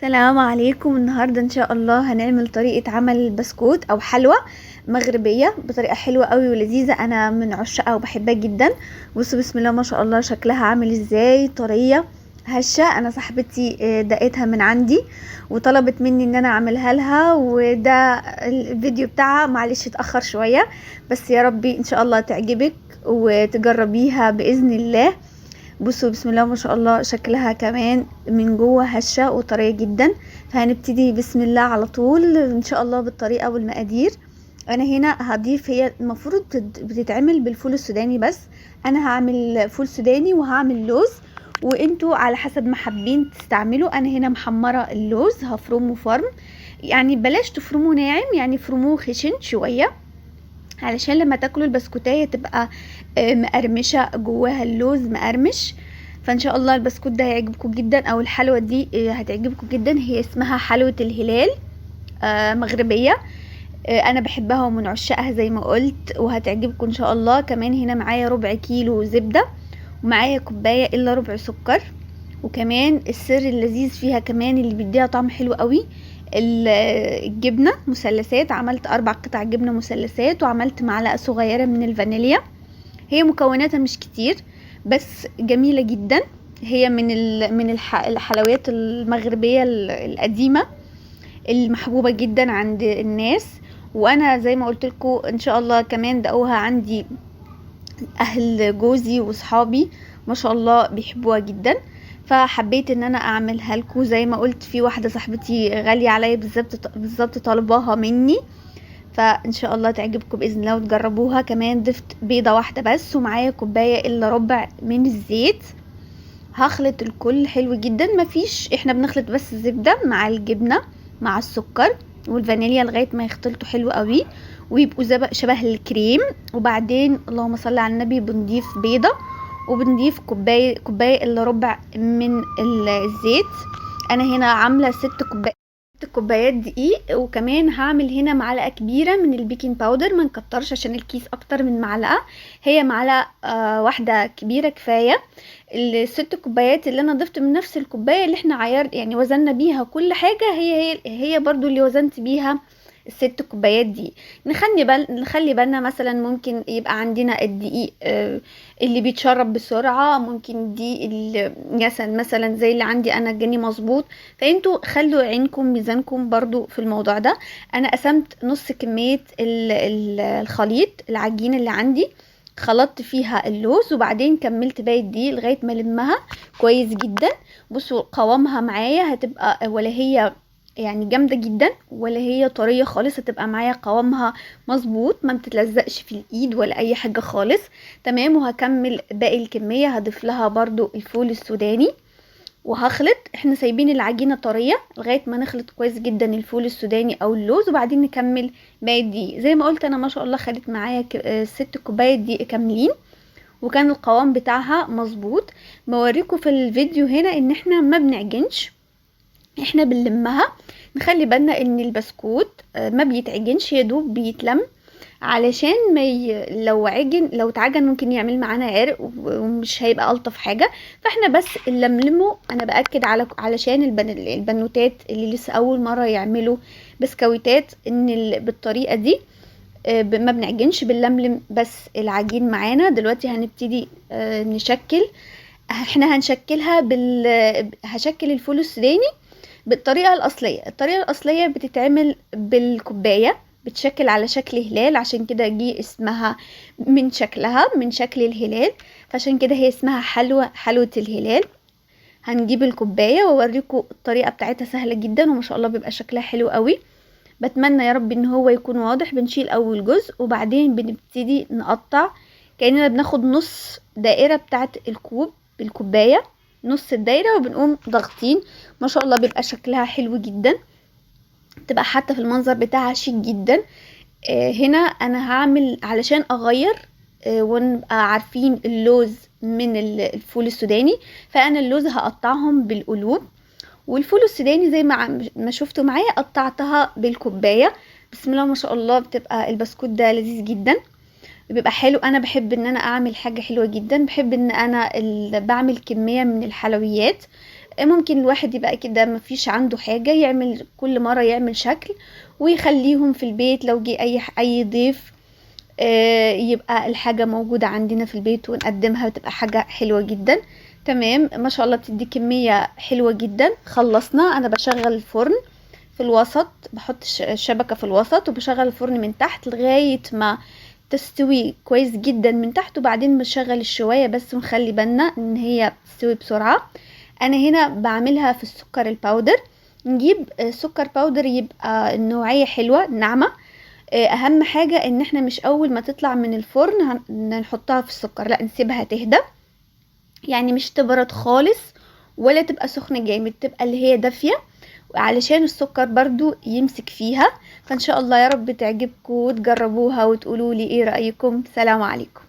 السلام عليكم. النهاردة ان شاء الله هنعمل طريقة عمل بسكوت او حلوى مغربية بطريقة حلوة قوي ولذيذة. انا من عشاقها وبحبها جدا. بصوا بسم الله ما شاء الله شكلها عامل ازاي، طرية هشة. انا صاحبتي دقتها من عندي وطلبت مني ان انا اعملها لها، وده الفيديو بتاعها معلش اتأخر شوية، بس يا ربي ان شاء الله تعجبك وتجربيها بإذن الله. بصوا بسم الله ما شاء الله شكلها كمان من جوه هشة وطرية جدا. فهنبتدي بسم الله على طول ان شاء الله بالطريقة والمقادير. انا هنا هضيف، هي المفروض بتتعمل بالفول السوداني، بس انا هعمل فول سوداني وهعمل لوز، وانتوا على حسب ما حابين تستعملوا. انا هنا محمرة اللوز هفرمه فرم، يعني بلاش تفرموه ناعم، يعني فرموه خشن شوية علشان لما تاكلوا البسكوتية تبقى مقرمشة جواها، اللوز مقرمش. فان شاء الله البسكوت ده هيعجبكم جدا، او الحلوة دي هتعجبكم جدا. هي اسمها حلوة الهلال، مغربية. انا بحبها ومن عشاقها زي ما قلت، وهتعجبكم ان شاء الله. كمان هنا معايا ربع كيلو زبدة، ومعايا كوباية الا ربع سكر. وكمان السر اللذيذ فيها كمان اللي بيديها طعم حلو قوي، الجبنة مثلثات. عملت 4 قطع جبنة مثلثات، وعملت معلقة صغيرة من الفانيليا. هي مكوناتها مش كتير بس جميلة جدا. هي من الحلويات المغربية القديمة المحبوبة جدا عند الناس. وانا زي ما قلت لكم ان شاء الله كمان دقوها عندي اهل جوزي وصحابي ما شاء الله بيحبوها جدا، فحبيت ان انا اعملها لكم. زي ما قلت في واحده صاحبتي غاليه عليا بالظبط طالباها مني، فان شاء الله تعجبكم باذن الله وتجربوها. كمان ضفت بيضه واحده بس، ومعايا كوبايه الا ربع من الزيت. هخلط الكل حلو جدا، مفيش، احنا بنخلط بس الزبده مع الجبنه مع السكر والفانيليا لغايه ما يختلطوا حلو قوي ويبقوا شبه الكريم. وبعدين اللهم صل على النبي بنضيف بيضه، وبنضيف كوبايه الا ربع من الزيت. انا هنا عامله 6 كوبايات دقيق. وكمان هعمل هنا معلقه كبيره من البيكنج باودر، ما نكترش عشان الكيس اكتر من معلقه، هي معلقه واحده كبيره كفايه. ال6 كوبايات اللي انا ضفت من نفس الكوبايه اللي احنا يعني وزننا بيها كل حاجه، هي برضو اللي وزنت بيها ال6 كوبايات دي. نخلي بالنا مثلا ممكن يبقى عندنا الدقيق اللي بيتشرب بسرعه، ممكن دي اللي مثلا زي اللي عندي انا الجني مظبوط. فانتوا خلوا عينكم ميزانكم برضو في الموضوع ده. انا قسمت نص كميه الخليط العجين اللي عندي، خلطت فيها اللوز، وبعدين كملت باقي الدقيق لغايه ما المها كويس جدا. بصوا قوامها معايا هتبقى، ولا هي يعني جامده جدا ولا هي طريه خالص، هتبقى معايا قوامها مظبوط، ما بتتلزقش في الايد ولا اي حاجه خالص. تمام. وهكمل باقي الكميه، هضيف لها برضو الفول السوداني وهخلط. احنا سايبين العجينه طريه لغايه ما نخلط كويس جدا الفول السوداني او اللوز، وبعدين نكمل باقي الدقيق. زي ما قلت انا ما شاء الله خدت معايا 6 كوبايات دقيق كاملين، وكان القوام بتاعها مظبوط. بوريكم في الفيديو هنا ان احنا ما بنعجنش، احنا بنلمها. نخلي بالنا ان البسكوت ما بيتعجنش، يدوب بيتلم، علشان ما لو اتعجن ممكن يعمل معانا عرق ومش هيبقى الطف حاجه. فاحنا بس نلملمه. انا باكد علشان البنوتات اللي لسه اول مره يعملوا بسكويتات ان بالطريقه دي ما بنعجنش، بنلملم بس العجين معانا. دلوقتي هنبتدي نشكل. احنا هنشكلها هشكل الفول السوداني بالطريقة الأصلية. الطريقة الأصلية بتتعمل بالكوباية، بتشكل على شكل هلال، عشان كده جه اسمها من شكلها من شكل الهلال، فعشان كده هي اسمها حلوة الهلال. هنجيب الكوباية واوريكم الطريقة بتاعتها سهلة جدا، وما شاء الله بيبقى شكلها حلو قوي. بتمنى يا رب ان هو يكون واضح. بنشيل اول جزء وبعدين بنبتدي نقطع كأننا بناخد نص دائرة بتاعت الكوب بالكوباية، نص الدايرة، وبنقوم ضاغطين. ما شاء الله بيبقى شكلها حلو جدا، تبقى حتى في المنظر بتاعها شيك جدا. هنا انا هعمل علشان اغير ونبقى عارفين اللوز من الفول السوداني. فانا اللوز هقطعهم بالقلوب، والفول السوداني زي ما شفتوا معايا قطعتها بالكوبايه. بسم الله ما شاء الله بتبقى البسكوت ده لذيذ جدا، بيبقى حلو. انا بحب ان انا اعمل حاجه حلوه جدا، بحب ان انا بعمل كميه من الحلويات ممكن الواحد يبقى كده مفيش عنده حاجة يعمل كل مرة يعمل شكل ويخليهم في البيت، لو جه اي ضيف يبقى الحاجة موجودة عندنا في البيت ونقدمها، وتبقى حاجة حلوة جدا. تمام ما شاء الله، بتدي كمية حلوة جدا. خلصنا، انا بشغل الفرن في الوسط، بحط الشبكة في الوسط وبشغل الفرن من تحت لغاية ما تستوي كويس جدا من تحت، وبعدين بشغل الشواية بس ونخلي بالنا ان هي تستوي بسرعة. انا هنا بعملها في السكر الباودر. نجيب سكر باودر يبقى النوعية حلوة ناعمة. اهم حاجة ان احنا مش اول ما تطلع من الفرن نحطها في السكر، لا نسيبها تهدى، يعني مش تبرد خالص ولا تبقى سخنة جامد، تبقى اللي هي دافية علشان السكر برضو يمسك فيها. فان شاء الله يا رب تعجبكم وتجربوها وتقولوا لي ايه رأيكم. سلام عليكم.